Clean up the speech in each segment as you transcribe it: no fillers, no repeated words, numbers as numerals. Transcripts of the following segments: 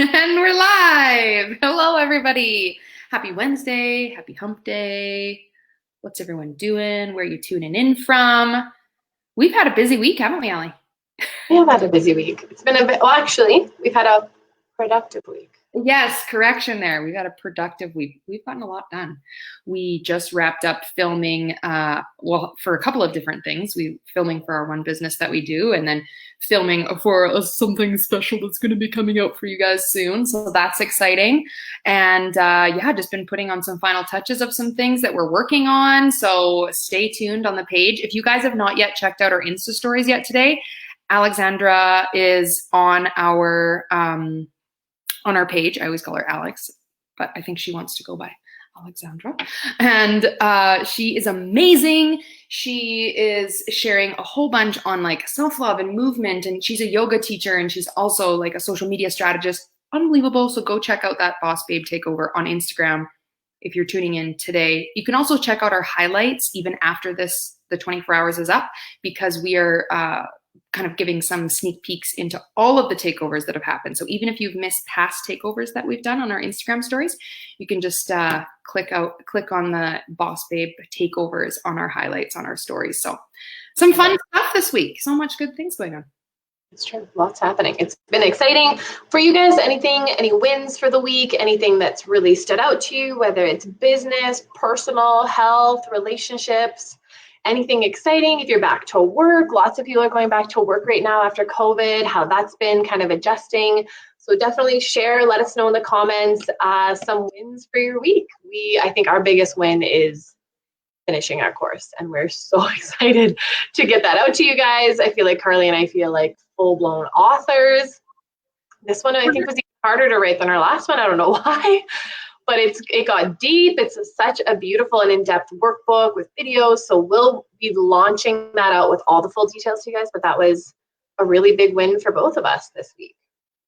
And we're live. Hello, everybody. Happy Wednesday. Happy hump day. What's everyone doing? Where are you tuning in from? We've had a busy week, haven't we, Allie? We have had a busy week. It's been a bit, well, actually, we've had a productive week. Yes, correction there. We've had a productive week. We've gotten a lot done. We just wrapped up filming, for a couple of different things. We filming for our one business that we do, and then filming for something special that's going to be coming out for you guys soon. So that's exciting. And yeah, just been putting on some final touches of some things that we're working on. So stay tuned on the page. If you guys have not yet checked out our Insta stories yet today, Alexandra is on our page. I always call her Alex, but I think she wants to go by Alexandra. And she is amazing. She is sharing a whole bunch on like self-love and movement. And she's a yoga teacher, and she's also like a social media strategist. Unbelievable. So go check out that Boss Babe Takeover on Instagram if you're tuning in today. You can also check out our highlights even after the 24 hours is up, because we are kind of giving some sneak peeks into all of the takeovers that have happened. So even if you've missed past takeovers that we've done on our Instagram stories, you can just click on the Boss Babe takeovers on our highlights on our stories. So some fun stuff this week. So much good things going on. It's true. Lots happening. It's been exciting for you guys. Any wins for the week, anything that's really stood out to you, whether it's business, personal, health, relationships, anything exciting. If you're back to work, lots of people are going back to work right now after COVID, how that's been kind of adjusting. So definitely share, let us know in the comments some wins for your week. I think our biggest win is finishing our course, and we're so excited to get that out to you guys. I feel like Carly and I feel like full-blown authors. This one I think was even harder to write than our last one. I don't know why, but it got deep. It's such a beautiful and in-depth workbook with videos. So we'll be launching that out with all the full details to you guys, but that was a really big win for both of us this week.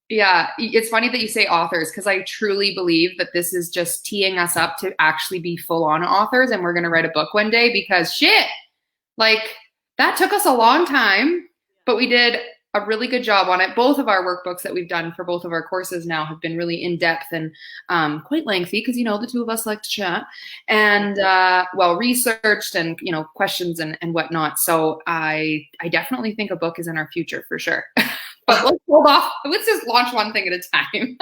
Yeah, it's funny that you say authors, because I truly believe that this is just teeing us up to actually be full-on authors, and we're going to write a book one day, because shit, like that took us a long time, but we did a really good job on it. Both of our workbooks that we've done for both of our courses now have been really in-depth and quite lengthy, because, the two of us like to chat, and well-researched, and, questions and whatnot. So I definitely think a book is in our future for sure. But let's hold off. Let's just launch one thing at a time.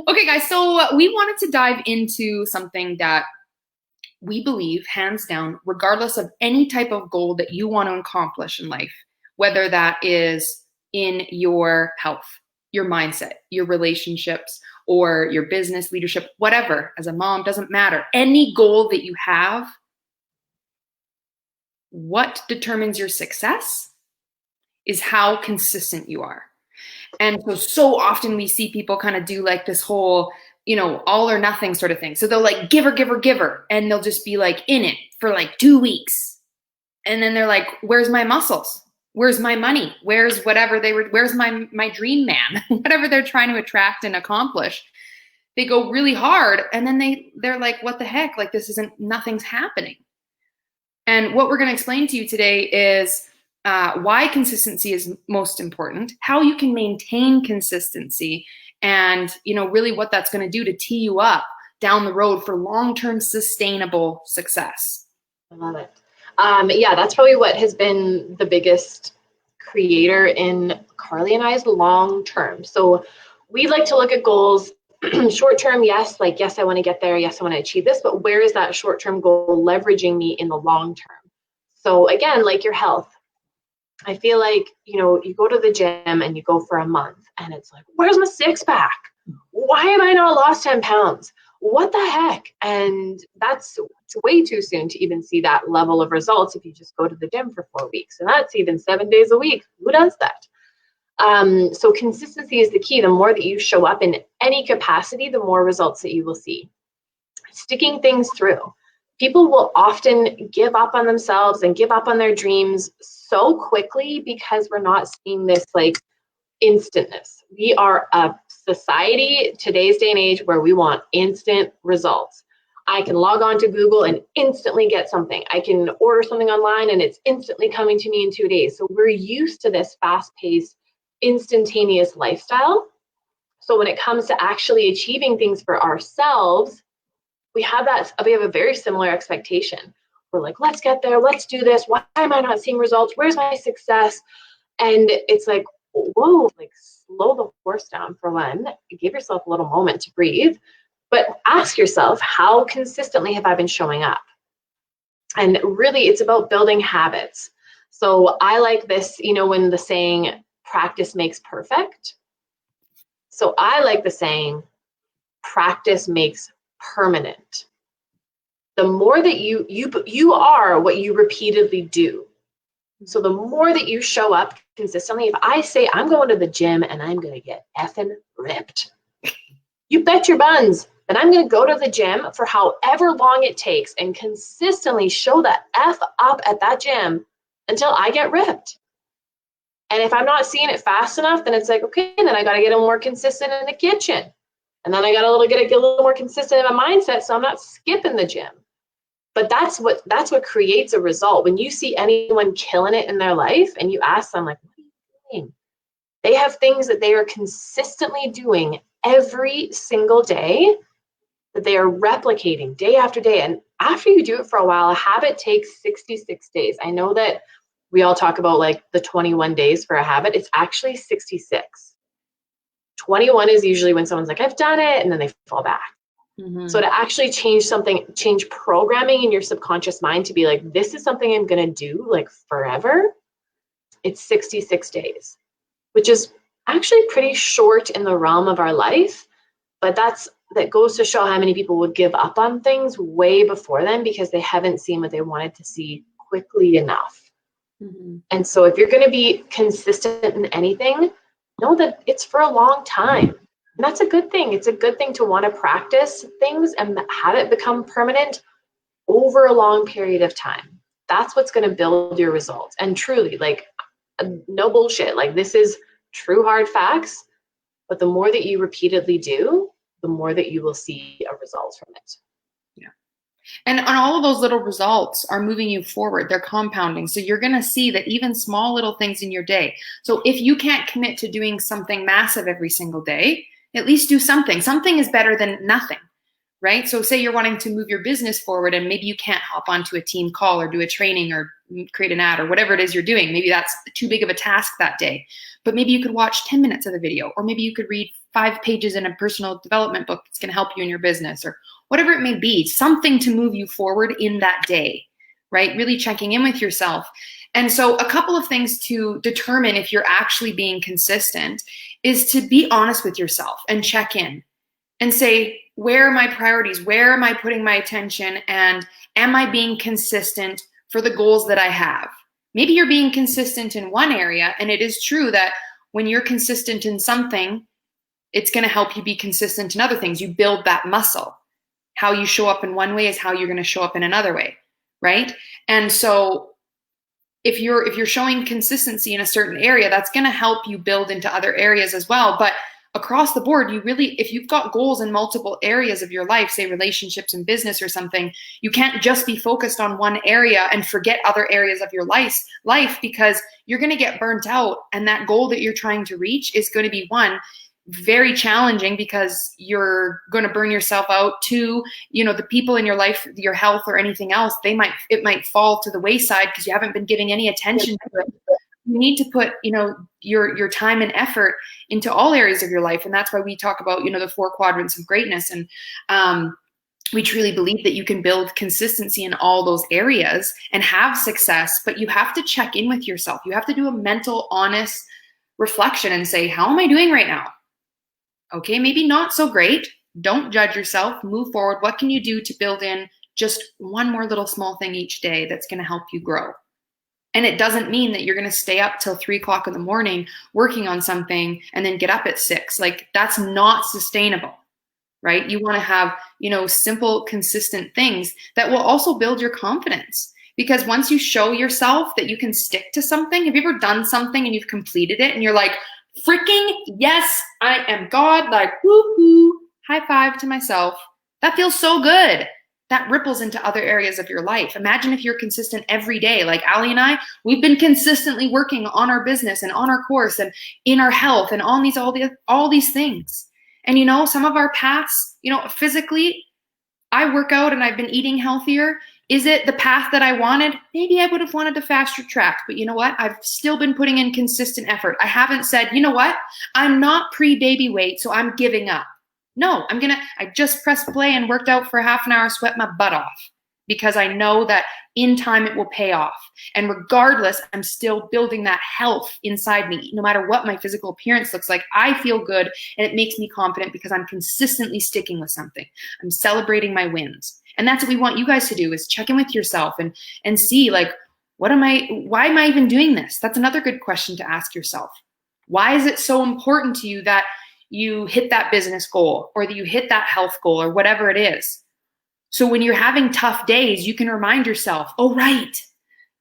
Okay, guys. So we wanted to dive into something that we believe, hands down, regardless of any type of goal that you want to accomplish in life, whether that is in your health, your mindset, your relationships, or your business leadership, whatever, as a mom, doesn't matter. Any goal that you have, what determines your success is how consistent you are. And so often we see people kind of do like this whole, all or nothing sort of thing. So they'll like giver, and they'll just be like in it for like 2 weeks. And then they're like, where's my muscles? Where's my money? Where's where's my dream man? Whatever they're trying to attract and accomplish. They go really hard, and then they're like, what the heck? Like nothing's happening. And what we're going to explain to you today is why consistency is most important, how you can maintain consistency, and really what that's going to do to tee you up down the road for long-term sustainable success. I love it. Yeah, that's probably what has been the biggest creator in Carly and I's long-term. So we like to look at goals short-term. Yes, I want to get there. Yes, I want to achieve this, but where is that short-term goal leveraging me in the long-term? So again, like your health, I feel like, you go to the gym and you go for a month and it's like, where's my six pack? Why have I not lost 10 pounds? What the heck? And it's way too soon to even see that level of results if you just go to the gym for 4 weeks. And that's even 7 days a week. Who does that? So consistency is the key. The more that you show up in any capacity, the more results that you will see. Sticking things through. People will often give up on themselves and give up on their dreams so quickly because we're not seeing this like instantness. We are a society, today's day and age, where we want instant results. I can log on to Google and instantly get something. I can order something online and it's instantly coming to me in 2 days. So we're used to this fast-paced, instantaneous lifestyle. So when it comes to actually achieving things for ourselves, we have a very similar expectation. We're like, let's get there, let's do this. Why am I not seeing results? Where's my success? And it's like, whoa, like slow the horse down for one. Give yourself a little moment to breathe, but ask yourself, how consistently have I been showing up? And really, it's about building habits. So I like this, when the saying, practice makes perfect. So I like the saying, practice makes permanent. The more that you are what you repeatedly do. So the more that you show up consistently, if I say I'm going to the gym and I'm going to get effing ripped, you bet your buns that I'm going to go to the gym for however long it takes and consistently show the F up at that gym until I get ripped. And if I'm not seeing it fast enough, then it's like, okay, then I got to get a little more consistent in the kitchen. And then I got to get a little more consistent in my mindset, so I'm not skipping the gym. But that's what creates a result. When you see anyone killing it in their life and you ask them, like, what are you doing? They have things that they are consistently doing every single day that they are replicating day after day. And after you do it for a while, a habit takes 66 days. I know that we all talk about like the 21 days for a habit. It's actually 66. 21 is usually when someone's like, I've done it, and then they fall back. Mm-hmm. So to actually change programming in your subconscious mind to be like, this is something I'm going to do like forever. It's 66 days, which is actually pretty short in the realm of our life. But that goes to show how many people would give up on things way before then because they haven't seen what they wanted to see quickly enough. Mm-hmm. And so if you're going to be consistent in anything, know that it's for a long time. And that's a good thing. It's a good thing to want to practice things and have it become permanent over a long period of time. That's what's going to build your results. And truly, like, no bullshit. Like, this is true hard facts. But the more that you repeatedly do, the more that you will see a result from it. Yeah. And all of those little results are moving you forward. They're compounding. So you're going to see that even small little things in your day. So if you can't commit to doing something massive every single day, at least do something. Something is better than nothing, right? So say you're wanting to move your business forward and maybe you can't hop onto a team call or do a training or create an ad or whatever it is you're doing. Maybe that's too big of a task that day. But maybe you could watch 10 minutes of the video, or maybe you could read 5 pages in a personal development book that's going to help you in your business, or whatever it may be, something to move you forward in that day, right? Really checking in with yourself. And so a couple of things to determine if you're actually being consistent is to be honest with yourself and check in and say, where are my priorities? Where am I putting my attention? And am I being consistent for the goals that I have? Maybe you're being consistent in one area, and it is true that when you're consistent in something, it's going to help you be consistent in other things. You build that muscle. How you show up in one way is how you're going to show up in another way, right? And so if you're showing consistency in a certain area, that's going to help you build into other areas as well. But across the board, if you've got goals in multiple areas of your life, say relationships and business or something, you can't just be focused on one area and forget other areas of your life because you're going to get burnt out. And that goal that you're trying to reach is going to be, one, very challenging because you're going to burn yourself out. Two, the people in your life, your health or anything else, it might fall to the wayside because you haven't been giving any attention to it. You need to put, your time and effort into all areas of your life. And that's why we talk about, the 4 quadrants of greatness. And we truly believe that you can build consistency in all those areas and have success, but you have to check in with yourself. You have to do a mental, honest reflection and say, how am I doing right now? Okay, maybe not so great. Don't judge yourself. Move forward. What can you do to build in just one more little small thing each day that's going to help you grow? And it doesn't mean that you're going to stay up till 3 o'clock in the morning working on something and then get up at 6. Like, that's not sustainable, right? You want to have, simple, consistent things that will also build your confidence. Because once you show yourself that you can stick to something, have you ever done something and you've completed it and you're like, freaking yes, I am God, like, woohoo, high five to myself. That feels so good. That ripples into other areas of your life. Imagine if you're consistent every day. Like Ali and I, we've been consistently working on our business and on our course and in our health and on all these things. And, you know, some of our paths, you know, physically, I work out and I've been eating healthier. Is it the path that I wanted? Maybe I would have wanted to faster track, but you know what? I've still been putting in consistent effort. I haven't said, you know what? I'm not pre-baby weight, so I'm giving up. No, I just pressed play and worked out for half an hour, sweat my butt off because I know that in time it will pay off. And regardless, I'm still building that health inside me. No matter what my physical appearance looks like, I feel good and it makes me confident because I'm consistently sticking with something. I'm celebrating my wins. And that's what we want you guys to do, is check in with yourself and see, like, why am I even doing this? That's another good question to ask yourself. Why is it so important to you that you hit that business goal or that you hit that health goal or whatever it is? So when you're having tough days, you can remind yourself, oh, right,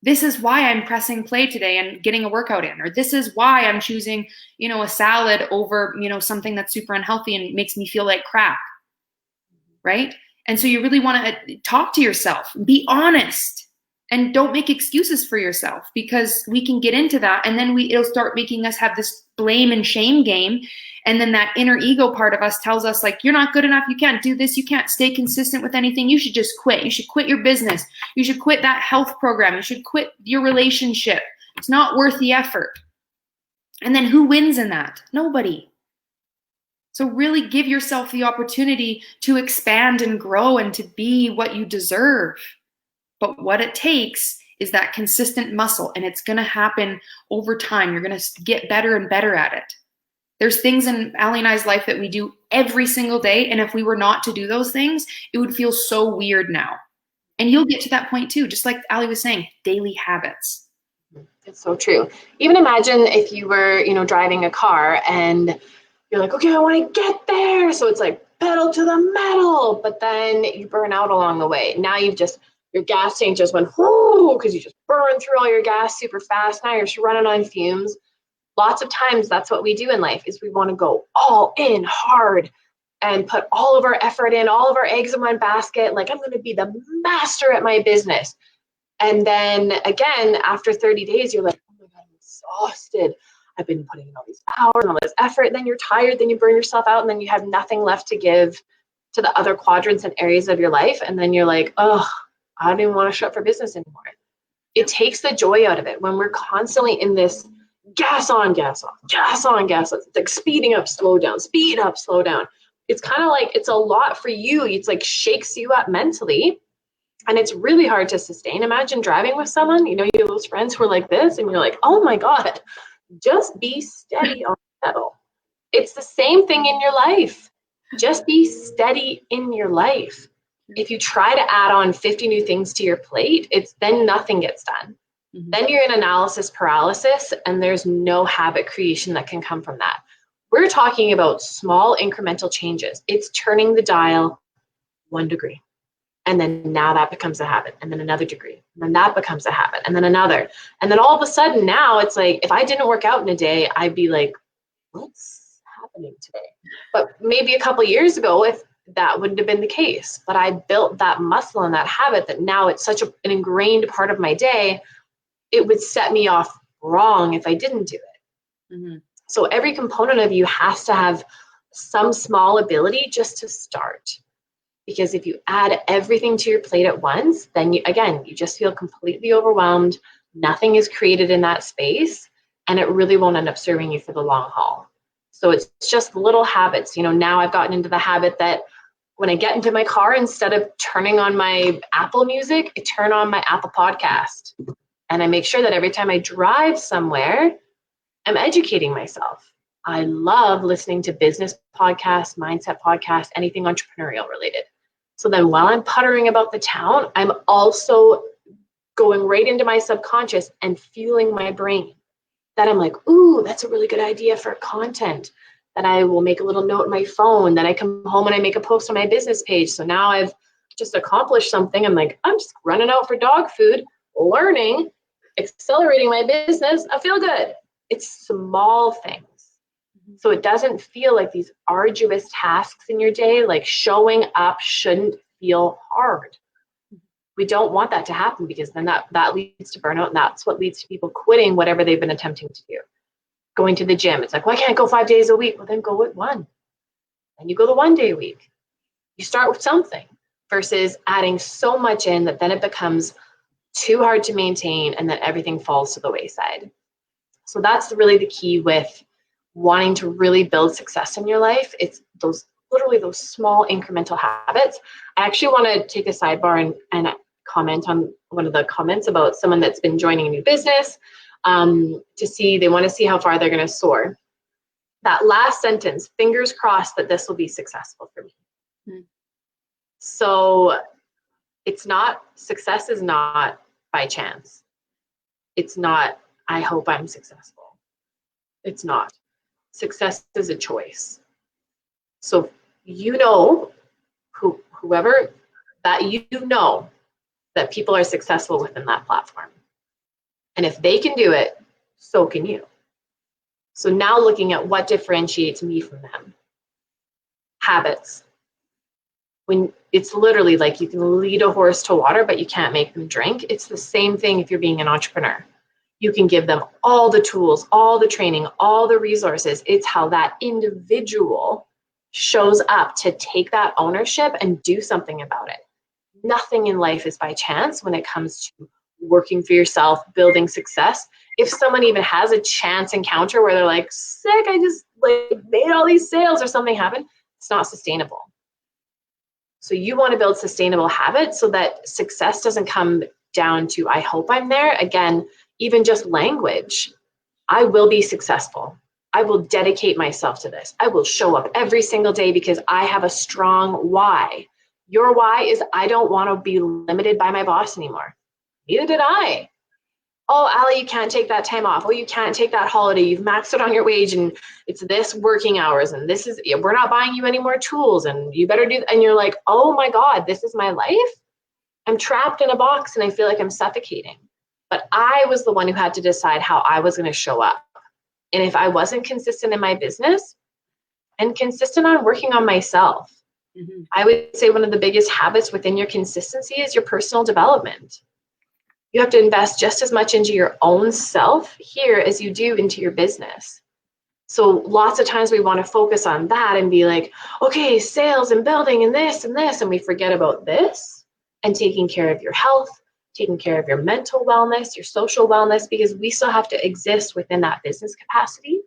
this is why I'm pressing play today and getting a workout in, or this is why I'm choosing, you know, a salad over, you know, something that's super unhealthy and makes me feel like crap, right? And so you really want to talk to yourself, be honest, and don't make excuses for yourself, because we can get into that and then it'll start making us have this blame and shame game. And then that inner ego part of us tells us, like, you're not good enough. You can't do this. You can't stay consistent with anything. You should just quit. You should quit your business. You should quit that health program. You should quit your relationship. It's not worth the effort. And then who wins in that? Nobody. So really give yourself the opportunity to expand and grow and to be what you deserve. But what it takes is that consistent muscle, and it's going to happen over time. You're going to get better and better at it. There's things in Allie and I's life that we do every single day, and if we were not to do those things, it would feel so weird now. And you'll get to that point too, just like Allie was saying, daily habits. It's so true. Even imagine if you were, you know, driving a car and you're like, okay, I want to get there. So it's like pedal to the metal, but then you burn out along the way. Now your gas tank just went, whoo, because you just burned through all your gas super fast. Now you're just running on fumes. Lots of times that's what we do in life, is we want to go all in hard and put all of our effort in, all of our eggs in one basket. Like, I'm going to be the master at my business. And then again, after 30 days, you're like, oh my God, I'm exhausted. I've been putting in all these hours and all this effort. Then you're tired, then you burn yourself out, and then you have nothing left to give to the other quadrants and areas of your life. And then you're like, oh, I don't even want to show up for business anymore. It takes the joy out of it when we're constantly in this gas on, gas off, gas on, gas off. It's like speeding up, slow down, speed up, slow down. It's kind of like, it's a lot for you. It's like shakes you up mentally, and it's really hard to sustain. Imagine driving with someone, you know, you have those friends who are like this, and you're like, oh my God, just be steady on the pedal. It's the same thing in your life. Just be steady in your life. If you try to add on 50 new things to your plate, then nothing gets done. Mm-hmm. Then you're in analysis paralysis, and there's no habit creation that can come from that. We're talking about small incremental changes. It's turning the dial 1 degree. And then now that becomes a habit, and then another degree, and then that becomes a habit, and then another. And then all of a sudden now it's like, if I didn't work out in a day, I'd be like, what's happening today? But maybe a couple of years ago, if that wouldn't have been the case, but I built that muscle and that habit that now it's such an ingrained part of my day, it would set me off wrong if I didn't do it. Mm-hmm. So every component of you has to have some small ability just to start. Because if you add everything to your plate at once, then you just feel completely overwhelmed. Nothing is created in that space, and it really won't end up serving you for the long haul. So it's just little habits. You know, now I've gotten into the habit that when I get into my car, instead of turning on my Apple Music, I turn on my Apple Podcast. And I make sure that every time I drive somewhere, I'm educating myself. I love listening to business podcasts, mindset podcasts, anything entrepreneurial related. So then while I'm puttering about the town, I'm also going right into my subconscious and fueling my brain. That I'm like, ooh, that's a really good idea for content. Then I will make a little note on my phone. Then I come home and I make a post on my business page. So now I've just accomplished something. I'm like, I'm just running out for dog food, learning, accelerating my business. I feel good. It's small things. So it doesn't feel like these arduous tasks in your day. Like showing up shouldn't feel hard. We don't want that to happen, because then that leads to burnout, and that's what leads to people quitting whatever they've been attempting to do. Going to the gym, it's like, well, I can't go 5 days a week. Well, then go with one. Then you go the 1 day a week. You start with something versus adding so much in that then it becomes too hard to maintain and then everything falls to the wayside. So that's really the key with wanting to really build success in your life. It's those literally those small incremental habits. I actually want to take a sidebar and comment on one of the comments about someone that's been joining a new business to see, they want to see how far they're going to soar. That last sentence, fingers crossed that this will be successful for me. Mm. So it's not, success is not by chance. It's not, I hope I'm successful. It's not. Success is a choice. So you know, whoever that you know that people are successful within that platform. And if they can do it, so can you. So now looking at what differentiates me from them. Habits. When it's literally like you can lead a horse to water, but you can't make them drink. It's the same thing if you're being an entrepreneur. You can give them all the tools, all the training, all the resources. It's how that individual shows up to take that ownership and do something about it. Nothing in life is by chance when it comes to working for yourself, building success. If someone even has a chance encounter where they're like, sick, I just like made all these sales or something happened, it's not sustainable. So you want to build sustainable habits so that success doesn't come down to, I hope I'm there. Again, even just language. I will be successful. I will dedicate myself to this. I will show up every single day because I have a strong why. Your why is I don't want to be limited by my boss anymore. Neither did I. Oh, Allie, you can't take that time off. Oh, you can't take that holiday. You've maxed it on your wage and it's this working hours and this is, we're not buying you any more tools and you better do, and you're like, oh my God, this is my life. I'm trapped in a box and I feel like I'm suffocating. But I was the one who had to decide how I was going to show up. And if I wasn't consistent in my business and consistent on working on myself, I would say one of the biggest habits within your consistency is your personal development. You have to invest just as much into your own self here as you do into your business. So lots of times we want to focus on that and be like, okay, sales and building and this, and we forget about this and taking care of your health, taking care of your mental wellness, your social wellness, because we still have to exist within that business capacity.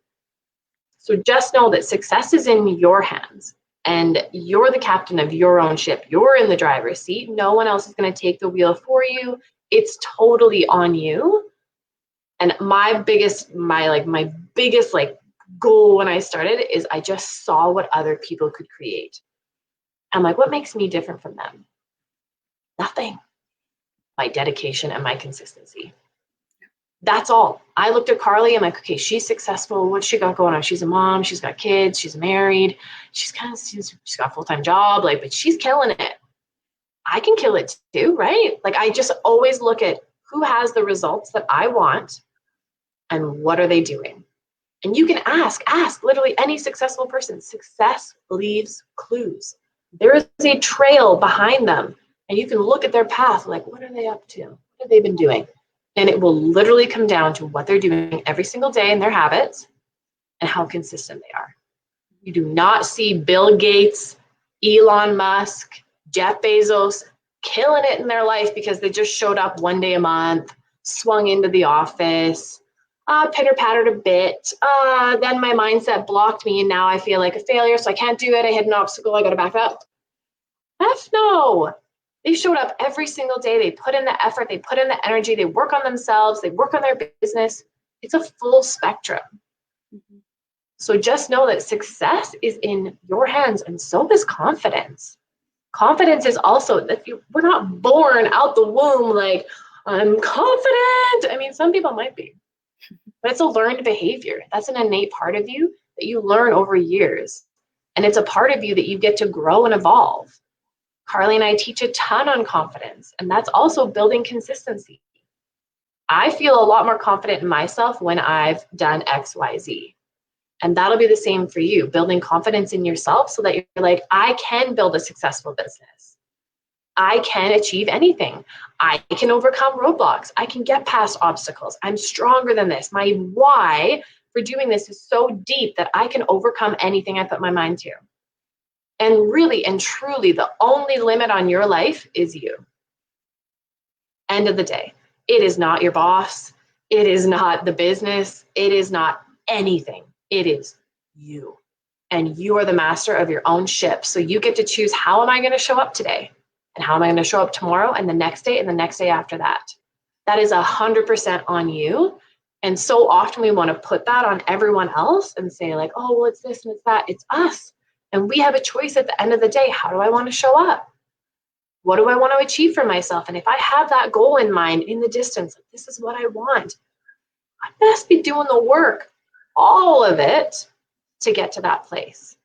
So just know that success is in your hands and you're the captain of your own ship. You're in the driver's seat. No one else is going to take the wheel for you. It's totally on you. And my biggest goal when I started is I just saw what other people could create. I'm like, what makes me different from them? Nothing. My dedication and my consistency. That's all. I looked at Carly. I'm like, okay, she's successful. What's she got going on? She's a mom. She's got kids. She's married. She's got a full-time job. Like, but she's killing it. I can kill it too, right? Like, I just always look at who has the results that I want and what are they doing? And you can ask literally any successful person. Success leaves clues. There is a trail behind them. And you can look at their path, like, what are they up to? What have they been doing? And it will literally come down to what they're doing every single day in their habits and how consistent they are. You do not see Bill Gates, Elon Musk, Jeff Bezos killing it in their life because they just showed up 1 day a month, swung into the office, pitter-pattered a bit. Then my mindset blocked me and now I feel like a failure, so I can't do it. I hit an obstacle. I got to back up. F no. They showed up every single day. They put in the effort. They put in the energy. They work on themselves. They work on their business. It's a full spectrum. So just know that success is in your hands, and so is confidence. Confidence is also that we're not born out the womb like, I'm confident. I mean, some people might be, but it's a learned behavior. That's an innate part of you that you learn over years. And it's a part of you that you get to grow and evolve. Carly and I teach a ton on confidence, and that's also building consistency. I feel a lot more confident in myself when I've done X, Y, Z. And that'll be the same for you, building confidence in yourself so that you're like, I can build a successful business. I can achieve anything. I can overcome roadblocks. I can get past obstacles. I'm stronger than this. My why for doing this is so deep that I can overcome anything I put my mind to. And really and truly, the only limit on your life is you. End of the day. It is not your boss. It is not the business. It is not anything. It is you. And you are the master of your own ship. So you get to choose, how am I going to show up today? And how am I going to show up tomorrow and the next day and the next day after that? That is 100% on you. And so often we want to put that on everyone else and say like, oh, well, it's this and it's that. It's us. And we have a choice at the end of the day. How do I want to show up? What do I want to achieve for myself? And if I have that goal in mind in the distance, this is what I want, I best be doing the work, all of it, to get to that place.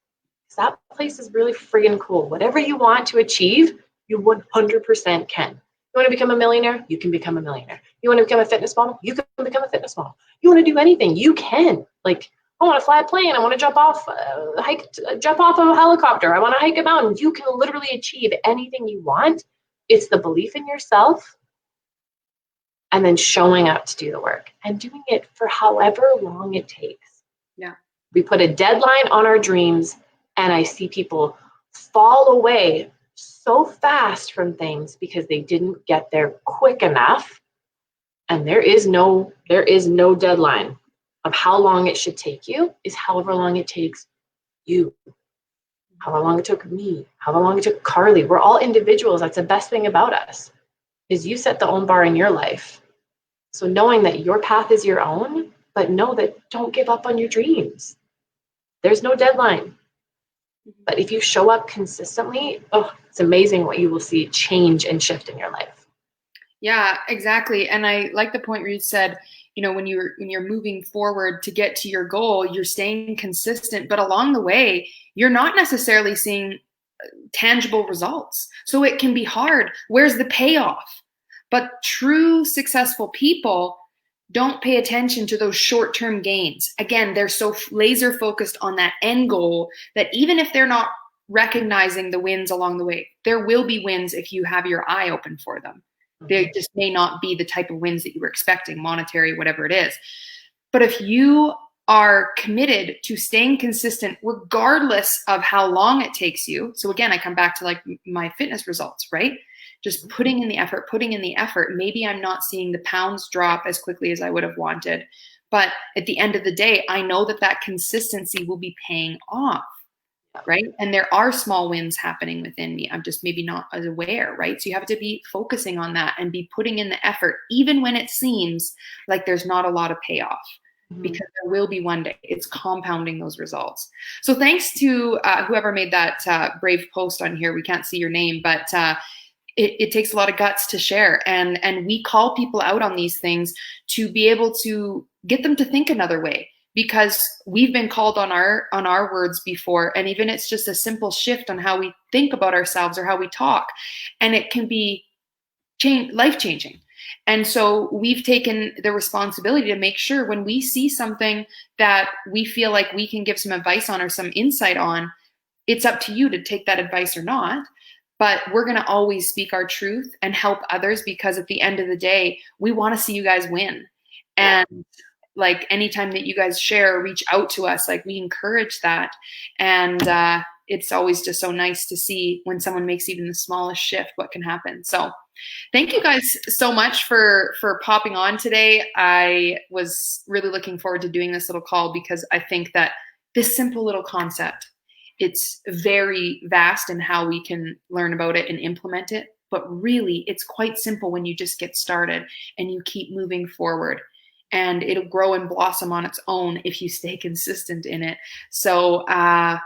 Because that place is really friggin' cool. Whatever you want to achieve, you 100% can. You want to become a millionaire? You can become a millionaire. You want to become a fitness model? You can become a fitness model. You want to do anything? You can. Like, I want to fly a plane. I want to jump off of a helicopter. I want to hike a mountain. You can literally achieve anything you want. It's the belief in yourself and then showing up to do the work and doing it for however long it takes. Yeah. We put a deadline on our dreams, and I see people fall away so fast from things because they didn't get there quick enough. And there is no deadline of how long it should take you. Is however long it takes you. However long it took me, however long it took Carly. We're all individuals. That's the best thing about us, is you set the own bar in your life. So knowing that your path is your own, but know that don't give up on your dreams. There's no deadline. But if you show up consistently, oh, it's amazing what you will see change and shift in your life. Yeah, exactly. And I like the point where you said, you know, when you're moving forward to get to your goal, you're staying consistent, but along the way, you're not necessarily seeing tangible results. So it can be hard. Where's the payoff? But true successful people don't pay attention to those short-term gains. Again, they're so laser focused on that end goal that even if they're not recognizing the wins along the way, there will be wins if you have your eye open for them. They just may not be the type of wins that you were expecting, monetary, whatever it is. But if you are committed to staying consistent, regardless of how long it takes you. So again, I come back to like my fitness results, right? Just putting in the effort. Maybe I'm not seeing the pounds drop as quickly as I would have wanted. But at the end of the day, I know that consistency will be paying off. Right. And there are small wins happening within me. I'm just maybe not as aware. Right. So you have to be focusing on that and be putting in the effort, even when it seems like there's not a lot of payoff, because there will be one day. It's compounding those results. So thanks to whoever made that brave post on here. We can't see your name, but it takes a lot of guts to share. And we call people out on these things to be able to get them to think another way. Because we've been called on our words before, and even it's just a simple shift on how we think about ourselves or how we talk, and it can be life-changing. And so we've taken the responsibility to make sure when we see something that we feel like we can give some advice on or some insight on, it's up to you to take that advice or not. But we're going to always speak our truth and help others, because at the end of the day, we want to see you guys win. And like anytime that you guys share or reach out to us, like we encourage that. And it's always just so nice to see when someone makes even the smallest shift, what can happen. So thank you guys so much for popping on today. I was really looking forward to doing this little call because I think that this simple little concept, it's very vast in how we can learn about it and implement it. But really, it's quite simple when you just get started and you keep moving forward. And it'll grow and blossom on its own if you stay consistent in it. So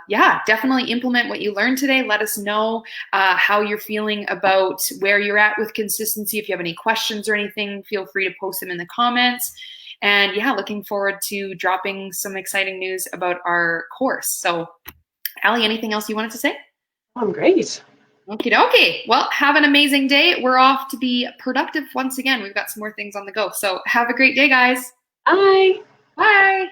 yeah, definitely implement what you learned today. Let us know how you're feeling about where you're at with consistency. If you have any questions or anything, feel free to post them in the comments. And yeah, looking forward to dropping some exciting news about our course. So Allie, anything else you wanted to say? I'm great. Okie dokie. Well, have an amazing day. We're off to be productive once again. We've got some more things on the go. So have a great day, guys. Bye. Bye.